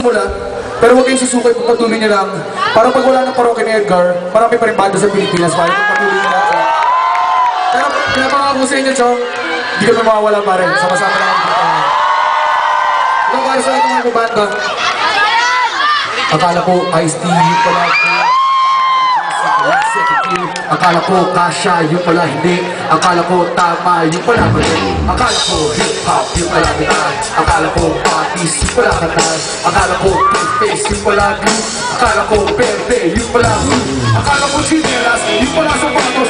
magsimula, pero huwag kayong susukay, pagpatuloy niyo lang. Para pag wala ng parokya ni Edgar, marami pa rin banda sa Pilipinas, para pagpatuloy niyo lang. Pero pinapangako sa inyo, Chong, hindi kami mawawala pa rin. Sama-sama lang dito. Ito para sa lahat ng mga banda. Akala ko Ice-T yung pala. Akala ko kasha yung pala hindi. Akala ko tama yung pala mali. Akala ko hip-hop yung pala bitan. Akala ko parties yung pala katan. Akala ko toothpaste yung pala glue. Akala ko verde yung pala blue. Akala ko chinelas yung pala sapatos.